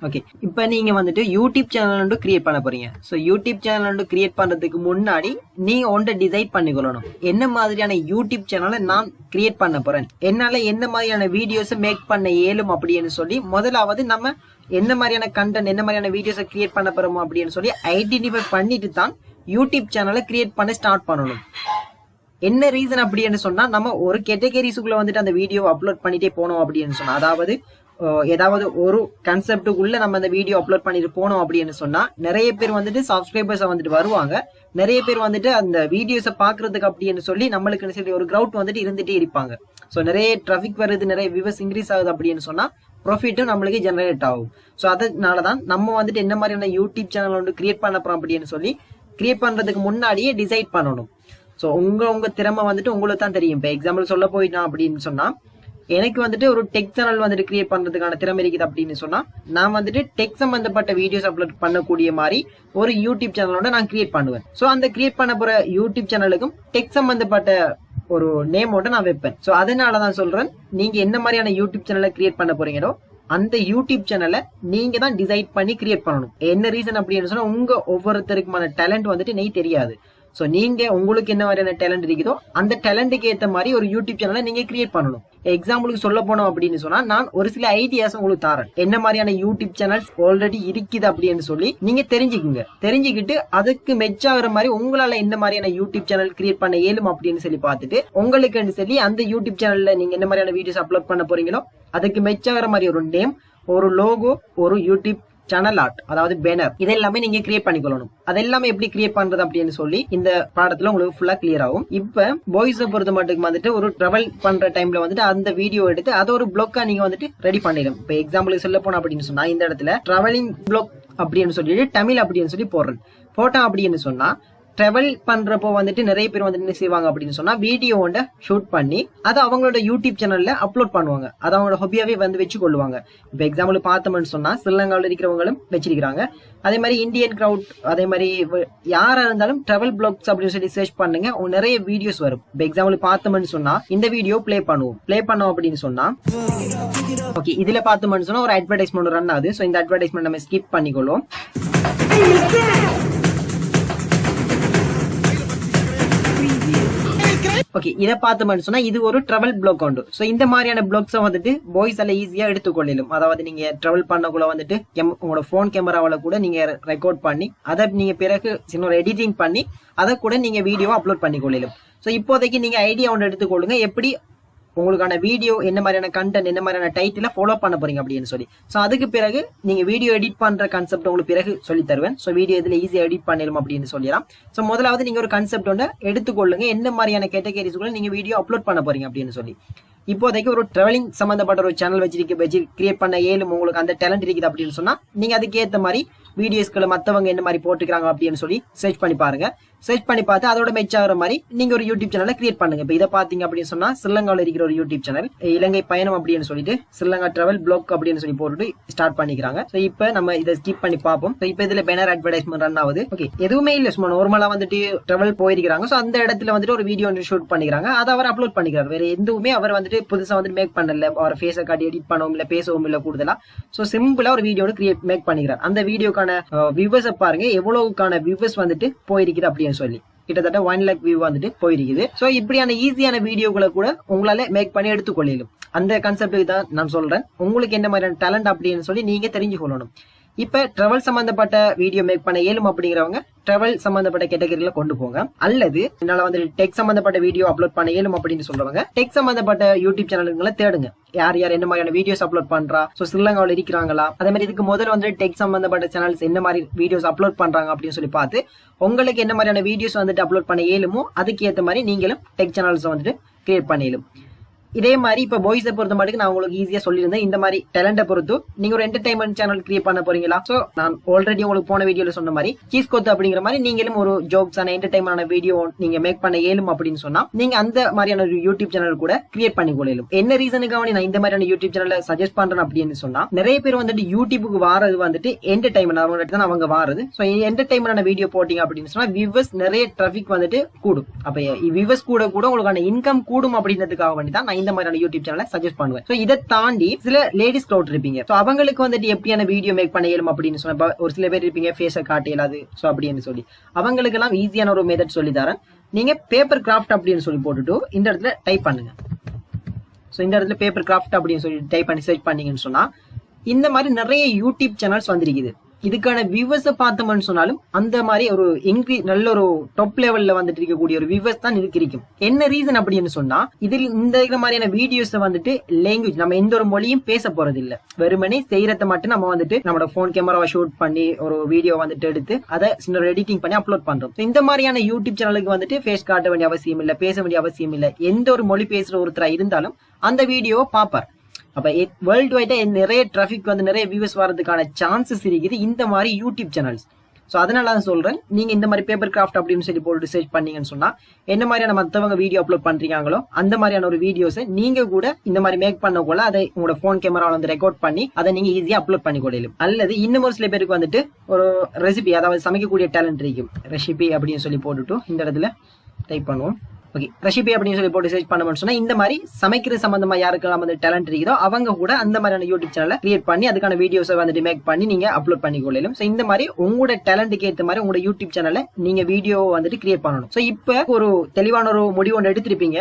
Okay, இப்போ நீங்க வந்துட்டு யூடியூப் சேனல் வந்து கிரியேட் பண்ண போறீங்க. ஸோ யூடியூப் சேனல் வந்து கிரியேட் பண்றதுக்கு முன்னாடி நீங்க ஒன்றை டிசைட் பண்ணிக்கொள்ளணும். என்ன மாதிரியான யூடியூப் சேனலை நான் கிரியேட் பண்ண போறேன், என்னால என்ன மாதிரியான வீடியோஸ் மேக் பண்ண இயலும் அப்படின்னு சொல்லி முதலாவது நம்ம என்ன மாதிரியான கண்டென்ட், என்ன மாதிரியான வீடியோஸை கிரியேட் பண்ண போறோமோ அப்படின்னு சொல்லி ஐடென்டிஃபை பண்ணிட்டு தான் யூடியூப் சேனலை கிரியேட் பண்ண ஸ்டார்ட் பண்ணணும். என்ன ரீசன் அப்படின்னு சொன்னா, நம்ம ஒரு கேட்டகரிஸுக்குள்ள வந்துட்டு அந்த வீடியோ அப்லோட் பண்ணிட்டே போனோம் அப்படின்னு சொன்னா, அதாவது ஏதாவது ஒரு கான்செப்டுக்குள்ள நம்ம அந்த வீடியோ அப்லோட் பண்ணிட்டு போனோம் அப்படின்னு சொன்னா நிறைய பேர் வந்துட்டு சப்ஸ்கிரைபர்ஸ் வந்துட்டு வருவாங்க. நிறைய பேர் வந்துட்டு அந்த வீடியோஸை பாக்குறதுக்கு அப்படின்னு சொல்லி நம்மளுக்கு சரி ஒரு கிரவுட் வந்துட்டு இருந்துட்டே இருப்பாங்க. ஸோ நிறைய டிராஃபிக் வருது, நிறைய வியூவர்ஸ் இன்க்ரீஸ் ஆகுது அப்படின்னு சொன்னா ப்ராஃபிட்டும் நம்மளுக்கு ஜெனரேட் ஆகும். ஸோ அதனாலதான் நம்ம வந்துட்டு என்ன மாதிரியான யூடியூப் சேனல் வந்து கிரியேட் பண்ண போறோம் அப்படின்னு சொல்லி கிரியேட் பண்றதுக்கு முன்னாடியே டிசைட் பண்ணணும். ஸோ உங்க திறமை வந்துட்டு உங்களுக்கு தான் தெரியும். இப்போ எக்ஸாம்பிள் சொல்ல போயிட்டான் அப்படின்னு சொன்னா, எனக்கு வந்துட்டு ஒரு டெக் சேனல் வந்துட்டு கிரியேட் பண்றதுக்கான திறமை இருக்குது அப்படின்னு சொன்னா, நான் வந்துட்டு டெக் சம்பந்தப்பட்ட வீடியோஸ் அப்லோட் பண்ணக்கூடிய மாதிரி ஒரு யூடியூப் சேனலோட நான் கிரியேட் பண்ணுவேன். ஸோ அந்த கிரியேட் பண்ண போற யூடியூப் சேனலுக்கும் டெக் சம்பந்தப்பட்ட ஒரு நேமோட நான் வைப்பேன். ஸோ அதனாலதான் சொல்றேன், நீங்க என்ன மாதிரியான யூடியூப் சேனலை கிரியேட் பண்ண போறீங்களோ அந்த யூடியூப் சேனலை நீங்க தான் டிசைட் பண்ணி கிரியேட் பண்ணணும். என்ன ரீசன் அப்படின்னு சொன்னா, உங்க ஒவ்வொருத்தருக்குமான டேலண்ட் வந்துட்டு நீ தெரியாது. சோ நீங்க உங்களுக்கு என்ன மாதிரியான டேலண்ட் இருக்குதோ அந்த டேலண்ட்டுக்கு ஏற்ற மாதிரி ஒரு யூடியூப் சேனலை நீங்க கிரியேட் பண்ணணும். எக்ஸாம்பிளுக்கு சொல்ல போனோம் அப்படின்னு சொன்னா, நான் ஒரு சில ஐடியாஸ் உங்களுக்கு தரேன். என்ன மாதிரியான யூடியூப் சேனல்ஸ் ஆல்ரெடி இருக்குது அப்படின்னு சொல்லி நீங்க தெரிஞ்சுக்குங்க. தெரிஞ்சுக்கிட்டு அதுக்கு மெச் ஆகுற மாதிரி உங்களால என்ன மாதிரியான யூடியூப் சேனல் கிரியேட் பண்ண இயலும் அப்படின்னு சொல்லி பார்த்துட்டு உங்களுக்கு சொல்லி அந்த யூடியூப் சேனல்ல நீங்க என்ன மாதிரியான வீடியோஸ் அப்லோட் பண்ண போறீங்களோ அதுக்கு மெச் ஆகுற மாதிரி ஒரு நேம், ஒரு லோகோ, ஒரு யூடியூப் சேனல் ஆர்ட், அதாவது பேனர், இதெல்லாமே நீங்க கிரியேட் பண்ணிக்கொள்ளணும். அதெல்லாமே எப்படி கிரியேட் பண்றது அப்படின்னு சொல்லி இந்த பாடத்துல உங்களுக்கு ஃபுல்லா கிளியர் ஆகும். இப்ப பாய்ஸை பொறுத்த மட்டும் வந்துட்டு ஒரு டிராவல் பண்ற டைம்ல வந்துட்டு அந்த வீடியோ எடுத்து அதை ஒரு பிளாக்கா நீங்க வந்துட்டு ரெடி பண்ணிடும். இப்ப எக்ஸாம்பிளுக்கு சொல்ல போனோம் அப்படின்னு சொன்னா, இந்த இடத்துல டிராவலிங் பிளாக் அப்படின்னு சொல்லிட்டு தமிழ் அப்படின்னு சொல்லி போடுறேன். போட்டோம் அப்படின்னு சொன்னா, டிராவல் பண்றப்போ வந்துட்டு நிறைய பேர் வந்துட்டு என்ன செய்வாங்க அப்படின்னு சொன்னா, வீடியோ ஷூட் பண்ணி அதை அவங்களோட யூடியூப் சேனல்ல அப்லோட் பண்ணுவாங்க. அதை அவங்களோட ஹாபியாவே வந்து வச்சு கொள்ளுவாங்க. இப்ப எக்ஸாம்பிள் பார்த்தோம்னு சொன்னா, ஸ்ரீலங்காவில் இருக்கிறவங்களும் வச்சிருக்காங்க. அதே மாதிரி இந்தியன் கிரவுட், அதே மாதிரி யாரா இருந்தாலும் டிராவல் பிளாக்ஸ் அப்படின்னு சொல்லி சர்ச் பண்ணுங்க, நிறைய வீடியோஸ் வரும். இப்ப எக்ஸாம்பிள் பார்த்தோம்னு சொன்னா, இந்த வீடியோ பிளே பண்ணோம் அப்படின்னு சொன்னா, ஓகே, இதுல பார்த்தோம்னு சொன்னா ஒரு அட்வர்டைஸ்மெண்ட் ரன் ஆகுது. சோ இந்த அட்வர்டைஸ்மெண்ட் நம்ம ஸ்கிப் பண்ணிக்கொள்வோம். ஓகே, இதை பார்த்தோம்னு சொன்னா இது ஒரு டிராவல் பிளாக் உண்டு. சோ இந்த மாதிரியான பிளாக்ஸை வந்துட்டு பாய்ஸ் எல்லாம் ஈஸியா எடுத்துக்கொள்ளும். அதாவது நீங்க டிராவல் பண்ணக்குள்ள வந்துட்டு உங்களோட போன் கேமராவில கூட நீங்க ரெக்கார்ட் பண்ணி அதை நீங்க பிறகு சின்ன ஒரு எடிட்டிங் பண்ணி அதை கூட நீங்க வீடியோ அப்லோட் பண்ணி கொள்ளும். சோ இப்போதைக்கு நீங்க ஐடியா ஒன்று எடுத்துக்கொள்ளுங்க, எப்படி உங்களுக்கான வீடியோ என்ன மாதிரியான கண்டென்ட், என்ன மாதிரியான டைட்டில ஃபாலோ பண்ண போறீங்க அப்படின்னு சொல்லி. சோ அதுக்கு பிறகு நீங்க வீடியோ எடிட் பண்ற கான்செப்ட் உங்களுக்கு பிறகு சொல்லி தருவேன். சோ வீடியோ இதுல ஈஸியா எடிட் பண்ணிடலாம் அப்படின்னு சொல்லலாம். சோ முதலாவது நீங்க ஒரு கான்செப்ட் ஒன்று எடுத்துக்கொள்ளுங்க, என்ன மாதிரியான கேட்டகரிஸ்க்குள்ள நீங்க வீடியோ அப்லோட் பண்ண போறீங்க அப்படின்னு சொல்லி. இப்போதைக்கு ஒரு டிராவலிங் சம்பந்தப்பட்ட ஒரு சேனல் வச்சு கிரியேட் பண்ண ஏழும் உங்களுக்கு அந்த டேலண்ட் இருக்குது அப்படின்னு சொன்னா, நீங்க அதுக்கு ஏற்ற மாதிரி வீடியோஸ்களை மத்தவங்க என்ன மாதிரி போட்டுக்கிறாங்க அப்படின்னு சொல்லி சர்ச் பண்ணி பாருங்க. சர்ச் பண்ணி பார்த்து அதோட மெச் ஆகிற மாதிரி நீங்க ஒரு யூடியூப் சேனலை கிரியேட் பண்ணுங்க. இப்ப இதை பாத்தீங்க அப்படின்னு சொன்னா, ஸ்ரீலங்காவில் இருக்கிற ஒரு யூடியூப் சேனல் இலங்கை பயணம் அப்படின்னு சொல்லிட்டு ஸ்ரீலங்கா டிராவல் பிளாக் அப்படின்னு சொல்லி போட்டுட்டு ஸ்டார்ட் பண்ணிக்கிறாங்க. சோ இப்ப நம்ம இதை ஸ்கிப் பண்ணி பார்ப்போம். இப்ப இதுல பேனர் அட்வர்டைஸ்மெண்ட் ரன் ஆகுது. ஓகே, எதுவுமே இல்ல, சும்மா நார்மலா வந்துட்டு டிராவல் போயிருக்காங்க. சோ அந்த இடத்துல வந்துட்டு ஒரு வீடியோ ஷூட் பண்ணிக்கிறாங்க, அதை அவர் அப்லோட் பண்ணிக்கிறார். வேற எதுவுமே அவர் வந்துட்டு புதுசா வந்துட்டு மேக் பண்ணல, அவர் ஃபேஸை காட்டி எடிட் பண்ணவும் இல்ல, பேசவும் இல்ல கூடுதலா. சோ சிம்பிளா ஒரு வீடியோ மேக் பண்ணிக்கிறார். அந்த வீடியோக்கான வியூவர்ஸ் பாருங்க, எவ்வளவுக்கான வியூவர்ஸ் வந்துட்டு போயிருக்குது அப்படின்னு சொல்லி கிட்டத்தட்ட 1 lakh வியூ வந்துட்டு போயிருக்குது. சோ இப்படியான ஈஸியான வீடியோக்களை கூட உங்களால மேக் பண்ணி எடுத்துக்கொள்ளும். அந்த கான்செப்ட் தான் நான் சொல்றேன். உங்களுக்கு என்ன மாதிரியான டேலண்ட் அப்படின்னு சொல்லி நீங்க தெரிஞ்சு கொள்ளணும். இப்ப டிராவல் சம்பந்தப்பட்ட வீடியோ மேக் பண்ண இயலும் அப்படிங்கிறவங்க டிராவல் சம்பந்தப்பட்ட கேட்டகரியில கொண்டு போங்க. அல்லது என்னால வந்து டெக் சம்பந்தப்பட்ட வீடியோ அப்லோட் பண்ண இயலும் அப்படின்னு சொல்றவங்க டெக் சம்பந்தப்பட்ட யூடியூப் சேனல்களை தேடுங்க. யார் யார் என்ன மாதிரியான வீடியோஸ் அப்லோட் பண்றா, சோ ஸ்ரீலங்காவில் இருக்கிறாங்களா, அதே மாதிரி இதுக்கு முதல்ல வந்து டெக் சம்பந்தப்பட்ட சேனல்ஸ் என்ன மாதிரி வீடியோஸ் அப்லோட் பண்றாங்க அப்படின்னு சொல்லி பார்த்து உங்களுக்கு என்ன மாதிரியான வீடியோஸ் வந்துட்டு அப்லோட் பண்ண இயலுமோ அதுக்கு ஏற்ற மாதிரி நீங்களும் டெக் சேனல்ஸ் வந்துட்டு கிரியேட் பண்ணிடும். இதே மாதிரி இப்ப பாய்ஸை பொறுத்த மட்டும் நான் உங்களுக்கு ஈஸியா சொல்லியிருந்தேன். இந்த மாதிரி டேலண்ட பொறுத்து நீங்க ஒரு என்டர்டைன்மெண்ட் சேனல் கிரியேட் பண்ண போறீங்களா? சோ நான் ஆல்ரெடி உங்களுக்கு போன வீடியோல சொன்ன மாதிரி கீஸ் கோத்து அப்படிங்கிற மாதிரி நீங்களும் ஒரு ஜோக்ஸ் ஆன என்டர்டைன்மெண்ட் வீடியோ நீங்க மேக் பண்ண இயலும் அப்படின்னு சொன்னா நீங்க அந்த மாதிரியான ஒரு யூடியூப் சேனல் கூட கிரியேட் பண்ணி கொள்ளும். என்ன ரீசனுக்காக நான் இந்த மாதிரியான யூடியூப் சேனல் சஜஸ்ட் பண்றேன் அப்படின்னு சொன்னா, நிறைய பேர் வந்துட்டு யூடியூபுக்கு வாரது வந்துட்டு என்டர்டைன்மெண்ட் அவங்க வாரது. சோ என்டர்டைன்மெண்ட் வீடியோ போட்டீங்க அப்படின்னு சொன்னா வியூவர்ஸ் நிறைய டிராபிக் வந்துட்டு கூடும். அப்ப வியூவர்ஸ் கூட உங்களுக்கான இன்கம் கூடும் அப்படின்றதுக்காக வேண்டி தான் நான் இந்த மாதிரியான யூடியூப் சேனலை சஜஸ்ட் பண்ணுவேன். சோ இதை தாண்டி சில லேடிஸ் க்ரௌட் இருப்பீங்க. சோ அவங்களுக்கு வந்துட்டு எப்படியான வீடியோ மேக் பண்ண இயலும் அப்படின்னு சொன்னா, ஒரு சில பேர் இருப்பீங்க ஃபேஸை காட்ட இயலாது சோ அப்படின்னு சொல்லி, அவங்களுக்கு எல்லாம் ஈஸியான ஒரு மெத்தட் சொல்லி தரேன். நீங்க பேப்பர் கிராஃப்ட் அப்படின்னு சொல்லி போட்டுட்டு இந்த இடத்துல டைப் பண்ணுங்க. சோ இந்த இடத்துல பேப்பர் கிராஃப்ட் அப்படின்னு சொல்லி டைப் பண்ணி சர்ச் பண்ணீங்கன்னு சொன்னா இந்த மாதிரி நிறைய யூடியூப் சேனல்ஸ் வந்திருக்குது. இதுக்கான வியூவர்ஸ் பார்த்தோம்னு சொன்னாலும் அந்த மாதிரி ஒரு நல்ல ஒரு டாப் லெவல்ல வந்துட்டு இருக்கக்கூடிய ஒரு வியூவர்ஸ் தான் இதுக்கு இருக்கும். என்ன ரீசன் அப்படின்னு சொன்னா, இதில் இந்த மாதிரியான வீடியோஸ் வந்துட்டு லாங்குவேஜ் நம்ம எந்த ஒரு மொழியும் பேச போறது இல்ல, வெறுமனே செய்யறத மட்டும் நம்ம வந்துட்டு நம்மளோட போன் கேமராவை ஷூட் பண்ணி ஒரு வீடியோ வந்துட்டு எடுத்து அதை சின்ன எடிட்டிங் பண்ணி அப்லோட் பண்றோம். இந்த மாதிரியான யூடியூப் சேனலுக்கு வந்துட்டு ஃபேஸ் காட்ட வேண்டிய அவசியம் இல்ல, பேச வேண்டிய அவசியம் இல்ல. எந்த ஒரு மொழி பேசுற ஒருத்தரா இருந்தாலும் அந்த வீடியோவை பாப்பார். அப்ப வேர்ல்டு வைடா நிறைய டிராபிக் வந்து நிறைய வியூஸ் வரதுக்கான சான்சஸ் இருக்குது இந்த மாதிரி யூடியூப் சேனல்ஸ். சோ அதனால தான் சொல்றேன், நீங்க இந்த மாதிரி பேப்பர் கிராஃப்ட் அப்படின்னு சொல்லி போட்டு சர்ச் பண்ணீங்கன்னு சொன்னா என்ன மாதிரியான மத்தவங்க வீடியோ அப்லோட் பண்றீங்களோ அந்த மாதிரியான ஒரு வீடியோஸ் நீங்க கூட இந்த மாதிரி மேக் பண்ண போல அதை உங்களோட போன் கேமரால வந்து ரெக்கார்ட் பண்ணி அதை நீங்க ஈஸியா அப்லோட் பண்ணி கொள்ளலாம். அல்லது இன்னும் ஒரு சில பேருக்கு வந்துட்டு ஒரு ரெசிபி, அதாவது சமைக்கக்கூடிய டேலண்ட் இருக்கும், ரெசிபி அப்படின்னு சொல்லி போட்டுட்டு இந்த இடத்துல டைப் பண்ணுவோம். ஓகே, ரெசிபி அப்படின்னு சொல்லி போட்டு சர்ச் பண்ணணும்னு சொன்னா இந்த மாதிரி சமைக்கிற சம்பந்தமா யாருக்கெல்லாம் வந்து டேலண்ட் இருக்குதோ அவங்க கூட அந்த மாதிரியான யூடியூப் சேனலை கிரியேட் பண்ணி அதுக்கான வீடியோஸை வந்துட்டு மேக் பண்ணி நீங்க அப்லோட் பண்ணி கொள்ளலாம். சோ இந்த மாதிரி உங்களோட டேலண்ட்டுக்கு ஏற்ற மாதிரி உங்களோட யூடியூப் சேனலை நீங்க வீடியோ வந்துட்டு கிரியேட் பண்ணணும். சோ இப்ப ஒரு தெளிவான ஒரு முடிவு ஒன்று எடுத்திருப்பீங்க,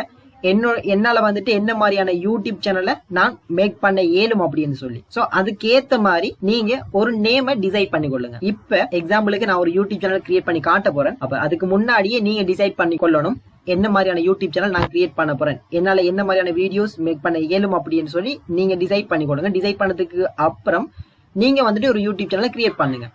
என்னால வந்துட்டு என்ன மாதிரியான யூடியூப் சேனலை நான் மேக் பண்ண இயலும் அப்படின்னு சொல்லி. சோ அதுக்கேத்த மாதிரி நீங்க ஒரு நேமை டிசைட் பண்ணி கொள்ளுங்க. இப்ப எக்ஸாம்பிளுக்கு நான் ஒரு யூடியூப் சேனல் கிரியேட் பண்ணி காட்ட போறேன். அப்ப அதுக்கு முன்னாடியே நீங்க டிசைட் பண்ணி கொள்ளணும் என்ன மாதிரியான யூடியூப் சேனல் நான் கிரியேட் பண்ண போறேன், என்னால என்ன மாதிரியான வீடியோஸ் மேக் பண்ண இயலும் அப்படின்னு சொல்லி நீங்க டிசைட் பண்ணி கொடுங்க. டிசைட் பண்ணதுக்கு அப்புறம் நீங்க வந்துட்டு ஒரு யூடியூப் சேனல் கிரியேட் பண்ணுங்க.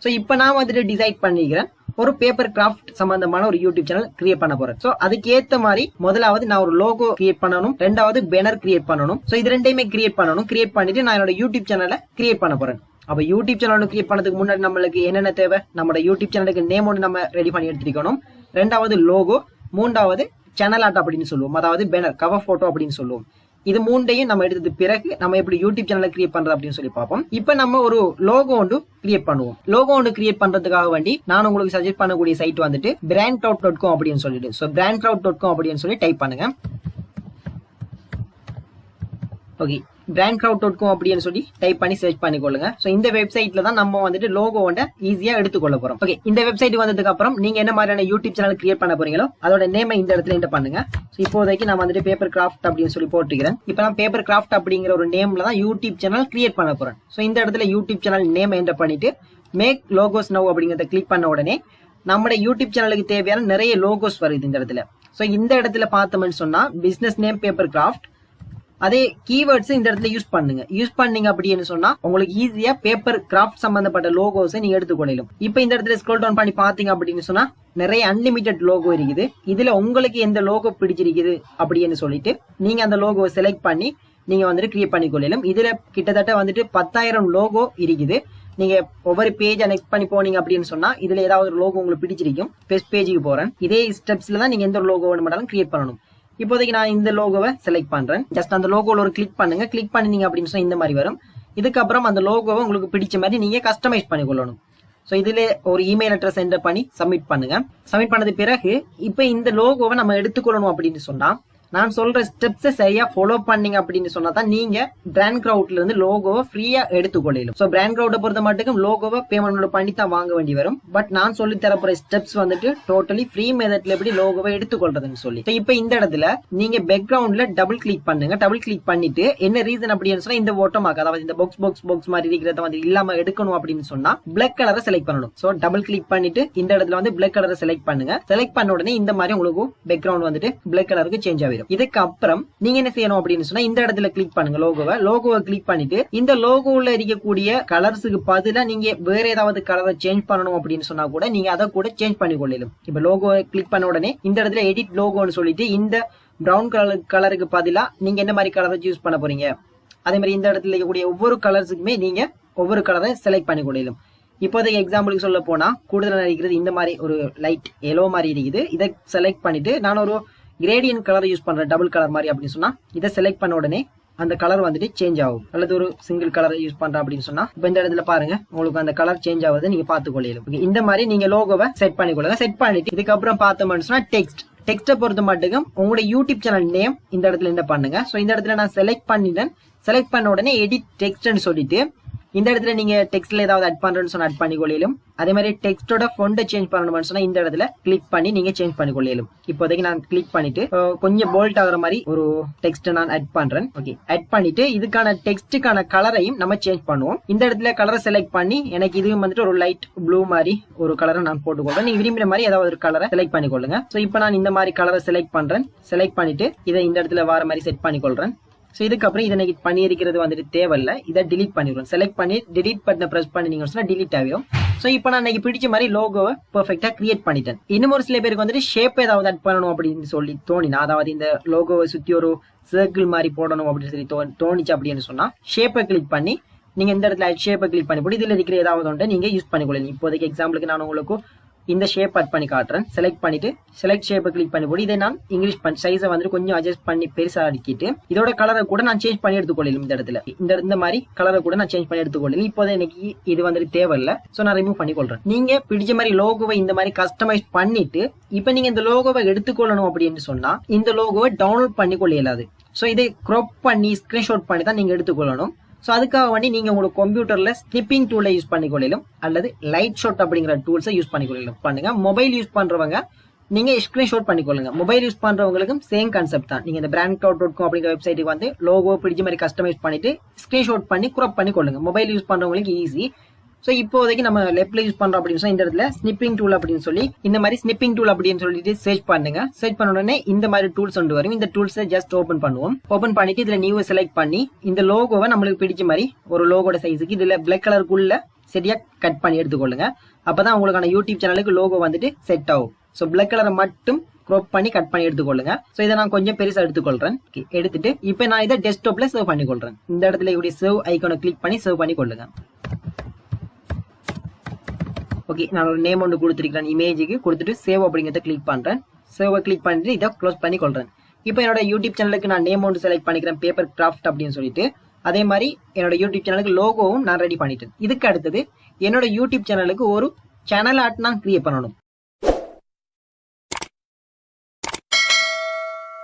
சோ இப்போ நான் வந்துட்டு டிசைட் பண்ணிக்கிறேன், ஒரு பேப்பர் கிராஃப்ட் சம்பந்தமான ஒரு யூடியூப் சேனல் கிரியேட் பண்ண போறேன். சோ அதுக்கு ஏத்த மாதிரி முதலாவது நான் ஒரு லோகோ கிரியேட் பண்ணணும், ரெண்டாவது பேனர் கிரியேட் பண்ணணும். சோ இது ரெண்டையுமே கிரியேட் பண்ணணும். கிரியேட் பண்ணிட்டு நான் என்னோட யூடியூப் சேனலை கிரியேட் பண்ண போறேன். அப்ப யூடியூப் சேனல் கிரியேட் பண்ணதுக்கு முன்னாடி நம்மளுக்கு என்னென்ன தேவை, நம்மளோட யூடியூப் சேனலுக்கு நேம் ஒன்று நம்ம ரெடி பண்ணி எடுத்துக்கணும், ரெண்டாவது லோகோ, மூன்றாவது சேனல் ஆர்ட் அப்படின்னு சொல்லுவோம், அதாவது பேனர் கவர் போட்டோ அப்படின்னு சொல்லுவோம். இது மூண்டையும் நம்ம எடுத்தது பிறகு நம்ம எப்படி யூடியூப் சேனலை கிரியேட் பண்றது அப்படின்னு சொல்லி பார்ப்போம். இப்ப நம்ம ஒரு லோகோ ஒன்று கிரியேட் பண்ணுவோம். லோகோ ஒன்று கிரியேட் பண்றதுக்காக வேண்டி நான் உங்களுக்கு சஜெஸ்ட் பண்ணக்கூடிய சைட் வந்துட்டு brandcrowd.com அப்படின்னு சொல்லிட்டு, சோ brandcrowd.com அப்படின்னு சொல்லி டைப் பண்ணுங்க. ஓகே, brandcrowd.com அப்படின்னு சொல்லி டைப் பண்ணி சர்ச் பண்ணிக்கொள்ளுங்க. சோ இந்த வெப்சைட்ல தான் நம்ம வந்துட்டு லோகோவை ஈஸியா எடுத்துக்கொள்ள போறோம். ஓகே, இந்த வெப்சைட் வந்ததுக்கு அப்புறம் நீங்க என்ன மாதிரியான யூடியூப் சேனல் கிரியேட் பண்ண போறீங்களோ அதோட நேமை இந்த இடத்துல என்டர் பண்ணுங்க. சோ இப்போதைக்கு நான் வந்துட்டு பேப்பர் கிராஃப்ட் அப்படின்னு சொல்லி போட்டுக்கிறேன். இப்போ நான் பேப்பர் கிராஃப்ட் அப்படிங்கிற ஒரு நேம்ல தான் யூடியூப் சேனல் கிரியேட் பண்ண போறேன். சோ இந்த இடத்துல யூடியூப் சேனல் நேம் என்டர் பண்ணிட்டு மேக் லோகோஸ் நவ் அப்படிங்கறத கிளிக் பண்ண உடனே நம்மளோட யூடியூப் சேனலுக்கு தேவையான நிறைய லோகோஸ் வருது இந்த இடத்துல. சோ இந்த இடத்துல பார்த்தோம்னு சொன்னா பிசினஸ் நேம் பேப்பர் கிராஃப்ட், அதே கீவேர்ட்ஸ் இந்த இடத்துல யூஸ் பண்ணுங்க. யூஸ் பண்ணீங்க அப்படின்னு சொன்னா உங்களுக்கு ஈஸியா பேப்பர் கிராஃப்ட் சம்பந்தப்பட்ட லோகோஸை நீங்க எடுத்துக்கொள்ளலாம். இப்ப இந்த இடத்துல ஸ்க்ரோல் டவுன் பண்ணி பாத்தீங்க அப்படின்னு சொன்னா நிறைய அன்லிமிட்டட் லோகோ இருக்குது. இதுல உங்களுக்கு எந்த லோகோ பிடிச்சிருக்குது அப்படின்னு சொல்லிட்டு நீங்க அந்த லோகோவை செலக்ட் பண்ணி நீங்க வந்துட்டு கிரியேட் பண்ணிக்கொள்ளலாம். இதுல கிட்டத்தட்ட வந்துட்டு 10,000 லோகோ இருக்குது. நீங்க ஒவ்வொரு பேஜ் நெக்ஸ்ட் பண்ணி போனீங்க அப்படின்னு சொன்னா இதுல ஏதாவது ஒரு லோகோ உங்களுக்கு பிடிச்சிருக்கும். ஃபர்ஸ்ட் பேஜுக்கு போறேன். இதே ஸ்டெப்ஸ்ல தான் நீங்க எந்த லோகோ வேணுமானாலும் கிரியேட் பண்ணணும். இப்போதைக்கு நான் இந்த லோகோவை செலக்ட் பண்றேன். ஜஸ்ட் அந்த லோகோல ஒரு கிளிக் பண்ணுங்க. கிளிக் பண்ணீங்க அப்படின்னு சொன்னா இந்த மாதிரி வரும். இதுக்கப்புறம் அந்த லோகோவை உங்களுக்கு பிடிச்ச மாதிரி நீங்க கஸ்டமைஸ் பண்ணிக்கொள்ளணும். சோ இதுல ஒரு இமெயில் அட்ரஸ் என்டர் பண்ணி சப்மிட் பண்ணுங்க. சப்மிட் பண்ணது பிறகு இப்ப இந்த லோகோவை நம்ம எடுத்துக்கொள்ளணும் அப்படின்னு சொன்னா நான் சொல்ற ஸ்டெப்ஸை சரியா ஃபாலோ பண்ணீங்க அப்படின்னு சொன்னா தான் நீங்க brandcrowdல இருந்து லோகோவை ஃப்ரீயா எடுத்துக்கொள்ளலாம். சோ brandcrowd பொறுத்த மட்டும் லோகோவை பேமெண்ட் பண்ணி தான் வாங்க வேண்டி வரும். பட் நான் சொல்லி தரப்போற ஸ்டெப்ஸ் வந்துட்டு டோட்டலி ஃப்ரீ மெத்தட்ல எப்படி லோகோவை எடுத்துக்கொள்றதுன்னு சொல்லி. இப்ப இந்த இடத்துல நீங்க பேக்ரவுண்ட்ல டபுள் கிளிக் பண்ணுங்க. டபுள் கிளிக் பண்ணிட்டு என்ன ரீசன் அப்படின்னு சொன்னா இந்த ஓட்டோமாக்கு, அதாவது இந்த பாக்ஸ் மாதிரி இருக்கிறத வந்து இல்லாம எடுக்கணும் அப்படின்னு சொன்னா பிளாக் கலரை செலக்ட் பண்ணணும். சோ டபுள் கிளிக் பண்ணிட்டு இந்த இடத்துல வந்து பிளாக் கலரை செலக்ட் பண்ணுங்க. செலக்ட் பண்ண உடனே இந்த மாதிரி உங்களுக்கு பேக்ரவுண்ட் வந்துட்டு பிளாக் கலருக்கு சேஞ்ச் ஆகிடும். இதுக்கு அப்புறம் நீங்க என்ன செய்யணும் அப்படின்னு சொன்னா இந்த இடத்துல கிளிக் பண்ணுங்க. லோகோவை கிளிக் பண்ணிட்டு இந்த லோகோல இருக்கக்கூடிய கலர்ஸுக்கு பதிலா நீங்க வேற ஏதாவது கலரை சேஞ்ச் பண்ணணும் அப்படின்னு சொன்னா கூட நீங்க அதை கூட சேஞ்ச் பண்ணி கொள்ளலாம். இப்ப லோகோவை கிளிக் பண்ண உடனே இந்த இடத்துல எடிட் லோகோன்னு சொல்லிட்டு இந்த பிரவுன் கலருக்கு பதிலா நீங்க என்ன மாதிரி கலரை சூஸ் பண்ண போறீங்க, அதே மாதிரி இந்த இடத்துல இருக்கக்கூடிய ஒவ்வொரு கலர்ஸுக்குமே நீங்க ஒவ்வொரு கலரை செலக்ட் பண்ணி கொள்ளலாம். இப்போதைக்கு எக்ஸாம்பிளுக்கு சொல்ல போனா கூடுதலாக இருக்கிறது இந்த மாதிரி ஒரு லைட் எல்லோ மாதிரி இருக்குது. இதை செலக்ட் பண்ணிட்டு நான் ஒரு கிரேடியன்ட் கலர் யூஸ் பண்றேன், டபுள் கலர் மாதிரி அப்படின்னு சொன்னா இதை செலக்ட் பண்ண உடனே அந்த கலர் வந்துட்டு சேஞ்ச் ஆகும். அல்லது ஒரு சிங்கிள் கலர் யூஸ் பண்றேன் அப்படின்னு சொன்னா இப்ப இந்த இடத்துல பாருங்க உங்களுக்கு அந்த கலர் சேஞ்ச் ஆகுது, நீங்க பாத்துக்கொள்ளலாம். இந்த மாதிரி நீங்க லோகோவை செட் பண்ணிக்கொள்ளுங்க. செட் பண்ணிட்டு இதுக்கப்புறம் பார்த்தோம்னு சொன்னா டெக்ஸ்ட்டை பொறுத்த மட்டும் உங்களோட யூடியூப் சேனல் நேம் இந்த இடத்துல என்ன பண்ணுங்க. ஸோ இந்த இடத்துல நான் செலக்ட் பண்ணிட்டேன். செலக்ட் பண்ண உடனே எடிட் டெக்ஸ்ட்னு சொல்லிட்டு இந்த இடத்துல நீங்க டெக்ஸ்ட்ல ஏதாவது ஆட் பண்றேன்னு சொன்னா ஆட் பண்ணிக்கொள்ளும். அதே மாதிரி டெக்ஸ்டோட ஃபொண்டை சேஞ்ச் பண்ணணும்னு சொன்னா இந்த இடத்துல கிளிக் பண்ணி நீங்க சேஞ்ச் பண்ணிக்கொள்ளும். இப்போதைக்கு நான் கிளிக் பண்ணிட்டு கொஞ்சம் போல்ட் ஆகுற மாதிரி ஒரு டெக்ஸ்ட் நான் ஆட் பண்றேன். ஓகே, ஆட் பண்ணிட்டு இதுக்கான டெக்ஸ்டுக்கான கலரையும் நம்ம சேஞ்ச் பண்ணுவோம். இந்த இடத்துல கலரை செலக்ட் பண்ணி எனக்கு இது வந்துட்டு ஒரு லைட் ப்ளூ மாதிரி ஒரு கலரை நான் போட்டுக்கொள்றேன். நீங்க விரும்புற மாதிரி ஏதாவது ஒரு கலரை செலக்ட் பண்ணிக்கொள்ளுங்க. ஸோ இப்போ நான் இந்த மாதிரி கலரை செலக்ட் பண்றேன். செலக்ட் பண்ணிட்டு இதை இந்த இடத்துல வர மாதிரி செட் பண்ணிக்கொள்றேன். ஸோ இதுக்கப்புறம் இதை எனக்கு பண்ணியிருக்கிறது வந்துட்டு தேவையில்லை. இதை டிலீட் பண்ணிடுவோம். செலக்ட் பண்ணி டிலீட் பட்டனை ப்ரெஸ் பண்ணி நீங்க சொன்னா டிலீட் ஆகிடும். ஸோ இப்போ நான் எனக்கு பிடிச்ச மாதிரி லோகோவை பெர்ஃபெக்டா கிரியேட் பண்ணிட்டேன். இன்னும் ஒரு சில பேருக்கு வந்துட்டு ஷேப் ஏதாவது ஆட் பண்ணணும் அப்படின்னு சொல்லி தோணினா, அதாவது இந்த லோகோவை சுத்தி ஒரு சர்க்கிள் மாதிரி போடணும் அப்படின்னு சொல்லி தோணிச்சு அப்படின்னு சொன்னா ஷேப்பை கிளிக் பண்ணி நீங்க இந்த இடத்துல ஷேப்பை கிளிக் பண்ணி போட்டு இதுல இருக்கிற ஏதாவது ஒன்றை நீங்க யூஸ் பண்ணிக்கொள்ளலாம். இப்போதைக்கு எக்ஸாம்பிளுக்கு நான் உங்களுக்கு இந்த ஷேப் ஆட் பண்ணி காட்டுறேன். செலக்ட் பண்ணிட்டு செலக்ட் ஷேப்பை கிளிக் பண்ணி போட்டு இதை நான் இங்கிலீஷ் சைஸை வந்து கொஞ்சம் அட்ஜஸ்ட் பண்ணி பெருசா அடிக்கிட்டு இதோட கலரை கூட நான் சேஞ்ச் பண்ணி எடுத்துக்கொள்ளலாம். இந்த இடத்துல இந்த மாதிரி கலரை கூட நான் சேஞ்ச் பண்ணி எடுத்துக்கொள்ளலாம். இப்போதான் எனக்கு இது வந்துட்டு தேவையில்லை. ஸோ நான் ரிமூவ் பண்ணி கொள்றேன். நீங்க பிடிச்ச மாதிரி லோகோவை இந்த மாதிரி கஸ்டமைஸ் பண்ணிட்டு இப்ப நீங்க இந்த லோகோவை எடுத்துக்கொள்ளணும் அப்படின்னு சொன்னா இந்த லோகோவை டவுன்லோட் பண்ணி கொள்ளையலாது. ஸோ இதை க்ராப் பண்ணி ஸ்கிரீன்ஷாட் பண்ணி தான் நீங்க எடுத்துக்கொள்ளணும். ஸோ அதுக்காக வேண்டி நீங்க உங்களோட கம்ப்யூட்டர்ல ஸ்னிப்பிங் டூலை யூஸ் பண்ணிக்கொள்ளும் அல்லது லைட் ஷாட் அப்படிங்கிற டூல்ஸை யூஸ் பண்ணிக்கொள்ளும். பண்ணுங்க. மொபைல் யூஸ் பண்றவங்க நீங்க ஸ்கிரீன்ஷாட் பண்ணிக்கொள்ளுங்க. மொபைல் யூஸ் பண்றவங்களுக்கும் சேம் கான்செப்ட் தான். நீங்க இந்த brandcloud.com அப்படிங்கிற வெப்சைட்டுக்கு வந்து லோகோ பிடிச்ச மாதிரி கஸ்டமைஸ் பண்ணிட்டு ஸ்கிரீன்ஷாட் பண்ணி க்ராப் பண்ணி கொள்ளுங்க. மொபைல் யூஸ் பண்றவங்களுக்கு ஈஸி. ஸோ இப்போதைக்கு நம்ம லெஃப்ட்ல யூஸ் பண்றோம் அப்படின்னு சொன்னா இந்த இடத்துல ஸ்னிப்பிங் டூல் அப்படின்னு சொல்லி இந்த மாதிரி ஸ்னிப்பிங் டூல் அப்படின்னு சொல்லிட்டு சர்ச் பண்ணுங்க. சர்ச் பண்ண உடனே இந்த மாதிரி டூல்ஸ் கொண்டு வரும். இந்த டூல்ஸை ஜஸ்ட் ஓபன் பண்ணுவோம். ஓபன் பண்ணிட்டு இதுல நியூ செலக்ட் பண்ணி இந்த லோகோவை நம்மளுக்கு பிடிச்ச மாதிரி ஒரு லோகோட சைஸுக்கு இதுல பிளாக் கலருக்குள்ள சரியா கட் பண்ணி எடுத்துக்கொள்ளுங்க. அப்பதான் உங்களுக்கான யூடியூப் சேனலுக்கு லோகோ வந்துட்டு செட் ஆகும். ஸோ பிளாக் கலரை மட்டும் க்ராப் பண்ணி கட் பண்ணி எடுத்துக்கொள்ளுங்க. ஸோ இதை நான் கொஞ்சம் பெருசா எடுத்துக்கொள்றேன். எடுத்துட்டு இப்போ நான் இதை டெஸ்க்டாப்ல சேவ் பண்ணிக்கொள்றேன். இந்த இடத்துல இப்படி சேவ் ஐக்கானை கிளிக் பண்ணி சேவ் பண்ணி கொள்ளுங்க. ஓகே, நான் ஒரு நேம் ஒன்று கொடுத்துருக்கேன். இமேஜுக்கு கொடுத்துட்டு சேவ் அப்படிங்கிறத கிளிக் பண்றேன். சேவை கிளிக் பண்ணிட்டு இதை க்ளோஸ் பண்ணி கொள்றேன். இப்போ என்னோட யூடியூப் சேனலுக்கு நான் நேம் ஒன்று செலக்ட் பண்ணிக்கிறேன், பேப்பர் கிராஃப்ட் அப்படின்னு சொல்லிட்டு. அதே மாதிரி என்னோட யூடியூப் சேனலுக்கு லோகோவும் நான் ரெடி பண்ணிட்டேன். இதுக்கு அடுத்தது என்னோட யூடியூப் சேனலுக்கு ஒரு சேனல் ஆர்ட் நான் கிரியேட் பண்ணணும்.